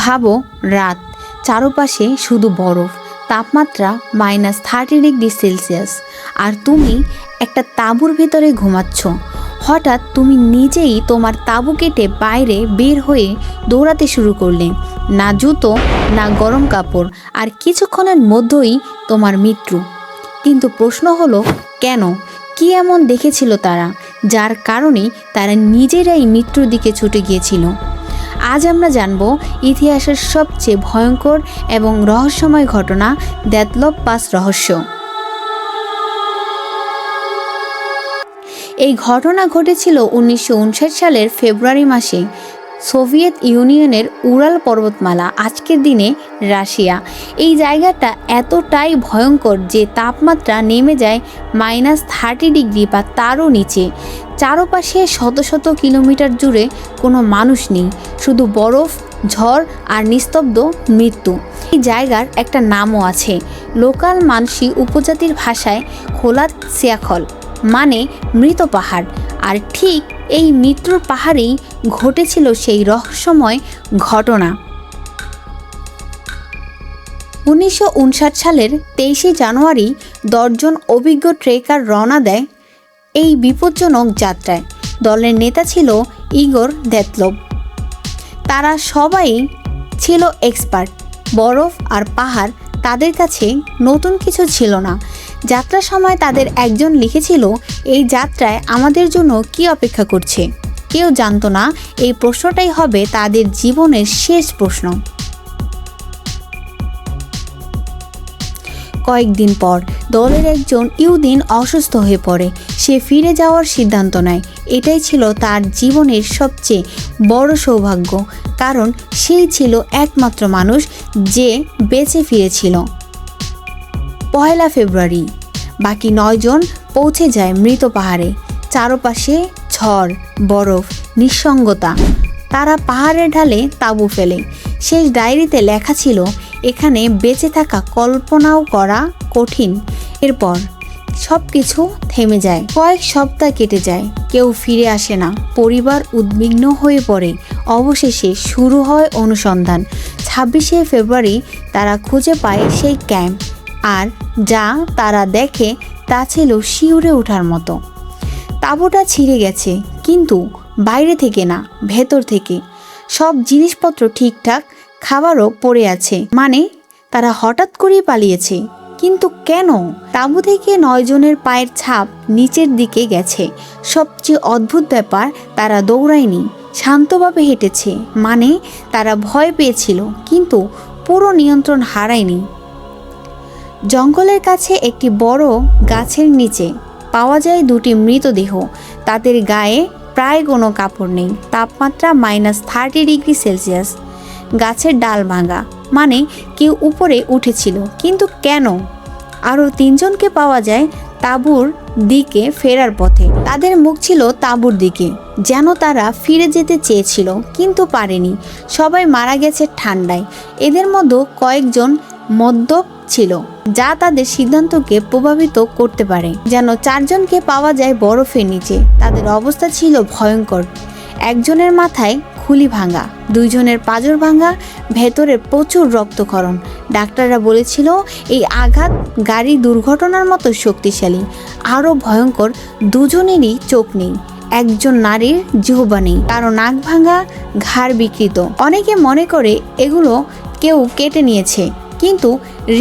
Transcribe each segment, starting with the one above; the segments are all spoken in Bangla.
ভাবো রাত, চারপাশে শুধু বরফ, তাপমাত্রা -30°C, আর তুমি একটা তাঁবুর ভেতরে ঘুমাচ্ছ। হঠাৎ তুমি নিজেই তোমার তাঁবু কেটে বাইরে বের হয়ে দৌড়াতে শুরু করলে। না জুতো, না গরম কাপড়, আর কিছুক্ষণের মধ্যেই তোমার মৃত্যু। কিন্তু প্রশ্ন হলো, কেন? কি এমন দেখেছিল তারা, যার কারণে তারা নিজেরাই মৃত্যুর দিকে ছুটে গিয়েছিল? আজ আমরা জানব ইতিহাসের সবচেয়ে ভয়ঙ্কর এবং রহস্যময় ঘটনা, দ্যাতলভ পাস রহস্য। এই ঘটনা ঘটেছিল 1959 সালের ফেব্রুয়ারি মাসে সোভিয়েত ইউনিয়নের উরাল পর্বতমালা, আজকের দিনে রাশিয়া। এই জায়গাটা এতটাই ভয়ঙ্কর যে তাপমাত্রা নেমে যায় -30° বা তারও নিচে। চারপাশে শত শত কিলোমিটার জুড়ে কোনো মানুষ নেই, শুধু বরফ, ঝড় আর নিস্তব্ধ মৃত্যু। এই জায়গার একটা নামও আছে, লোকাল মানসি উপজাতির ভাষায় খোলাত সিয়াখল, মানে মৃত পাহাড়। আর ঠিক এই মৃত্যুর পাহাড়েই ঘটেছিল সেই রহস্যময় ঘটনা। 1959 সালের 23 জানুয়ারি 10 জন অভিজ্ঞ ট্রেকার রওনা দেয় এই বিপজ্জনক যাত্রায়। দলের নেতা ছিল ইগোর দ্যাতলভ। তারা সবাই ছিল এক্সপার্ট। বরফ আর পাহাড় তাদের কাছে নতুন কিছু ছিল না। যাত্রার সময় তাদের একজন লিখেছিল, এই যাত্রায় আমাদের জন্য কি অপেক্ষা করছে? কেউ জানতো না এই প্রশ্নটাই হবে তাদের জীবনের শেষ প্রশ্ন। কয়েকদিন পর দলের একজন ইহুদিন অসুস্থ হয়ে পড়ে। সে ফিরে যাওয়ার সিদ্ধান্ত নেয়। এটাই ছিল তার জীবনের সবচেয়ে বড় সৌভাগ্য, কারণ সেই ছিল একমাত্র মানুষ যে বেঁচে ফিরেছিল। 1 ফেব্রুয়ারি বাকি 9 জন পৌঁছে যায় মৃত পাহাড়ে। চারপাশে ঝড়, বরফ, নিঃসঙ্গতা। তারা পাহাড়ের ঢালে তাঁবু ফেলে। শেষ ডায়েরিতে লেখা ছিল, এখানে বেঁচে থাকা কল্পনাও করা কঠিন। এরপর সব কিছু থেমে যায়। কয়েক সপ্তাহ কেটে যায়, কেউ ফিরে আসে না। পরিবার উদ্বিগ্ন হয়ে পড়ে। অবশেষে শুরু হয় অনুসন্ধান। 26 ফেব্রুয়ারি তারা খুঁজে পায় সেই ক্যাম্প, আর যা তারা দেখে তা ছিল শিউরে ওঠার মতো। তাঁবুটা ছিঁড়ে গেছে, কিন্তু বাইরে থেকে না, ভেতর থেকে। সব জিনিসপত্র ঠিকঠাক, খাবারও পড়ে আছে, মানে তারা হঠাৎ করেই পালিয়েছে। কিন্তু কেন? তাঁবু থেকে 9 জনের পায়ের ছাপ নিচের দিকে গেছে। সবচেয়ে অদ্ভুত ব্যাপার, তারা দৌড়ায়নি, শান্তভাবে হেঁটেছে। মানে তারা ভয় পেয়েছিল, কিন্তু পুরো নিয়ন্ত্রণ হারায়নি। জঙ্গলের কাছে একটি বড় গাছের নিচে পাওয়া যায় 2টি মৃতদেহ। তাদের গায়ে প্রায় কোনো কাপড় নেই। তাপমাত্রা -30°C। গাছের ডাল ভাঙা, মানে কেউ উপরে উঠেছিল। কিন্তু কেন? আরও 3 জনকে পাওয়া যায় তাঁবুর দিকে ফেরার পথে। তাদের মুখ ছিল তাঁবুর দিকে, যেন তারা ফিরে যেতে চেয়েছিল কিন্তু পারেনি। সবাই মারা গেছে ঠান্ডায়। এদের মধ্যে কয়েকজন মদ্যপ ছিল, যা তাদের সিদ্ধান্তকে প্রভাবিত করতে পারে। যেন 4 জনকে পাওয়া যায় বরফের নিচে। তাদের অবস্থা ছিল ভয়ঙ্কর। একজনের মাথায় খুলি ভাঙা, 2 জনের পাঁজর ভাঙা, ভেতরে প্রচুর রক্তক্ষরণ। ডাক্তাররা বলেছিল এই আঘাত গাড়ি দুর্ঘটনার মতো শক্তিশালী। আরও ভয়ঙ্কর, 2 জনেরই চোখ নেই। একজন নারীর জিহ্বা নেই, কারো নাক ভাঙা, ঘাড় বিকৃত। অনেকে মনে করে এগুলো কেউ কেটে নিয়েছে, কিন্তু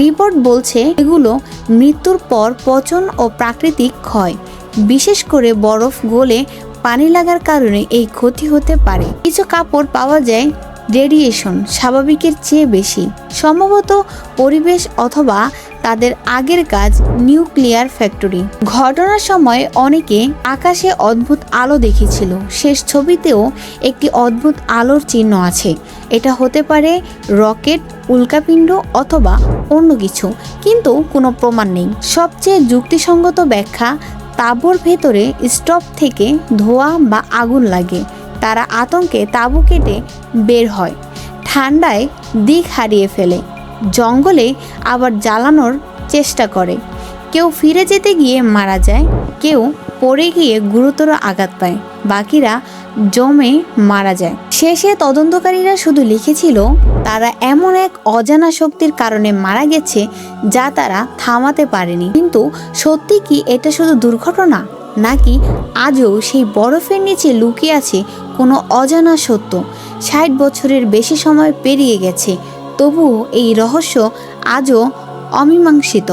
রিপোর্ট বলছে এগুলো মৃত্যুর পর পচন ও প্রাকৃতিক ক্ষয়। বিশেষ করে বরফ গলে পানি লাগার কারণে এই ক্ষতি হতে পারে। কিছু কাপড় পাওয়া যায় রেডিয়েশন স্বাভাবিকের চেয়ে বেশি, সম্ভবত পরিবেশ অথবা তাদের আগের কাজ নিউক্লিয়ার ফ্যাক্টরি। ঘটনার সময় অনেকে আকাশে অদ্ভুত আলো দেখেছিল। শেষ ছবিতেও একটি অদ্ভুত আলোর চিহ্ন আছে। এটা হতে পারে রকেট, উল্কাপিণ্ড অথবা অন্য কিছু, কিন্তু কোনো প্রমাণ নেই। সবচেয়ে যুক্তিসঙ্গত ব্যাখ্যা, তাঁবুর ভেতরে স্টোভ থেকে ধোঁয়া বা আগুন লাগে। তারা আতঙ্কে তাঁবু কেটে বের হয়, ঠান্ডায় দিক হারিয়ে ফেলে, জঙ্গলে আবার জ্বালানোর চেষ্টা করে। কেউ ফিরে যেতে গিয়ে মারা যায়, কেউ পড়ে গিয়ে গুরুতর আঘাত পায়, বাকিরা জমে মারা যায়। শেষে তদন্তকারীরা শুধু লিখেছিল তারা এমন এক অজানা শক্তির কারণে মারা গেছে যা তারা থামাতে পারেনি। কিন্তু সত্যি কি এটা শুধু দুর্ঘটনা, নাকি আজও সেই বরফের নিচে লুকিয়ে আছে কোনো অজানা সত্য? 60 বছরের বেশি সময় পেরিয়ে গেছে, তবুও এই রহস্য আজও অমীমাংসিত।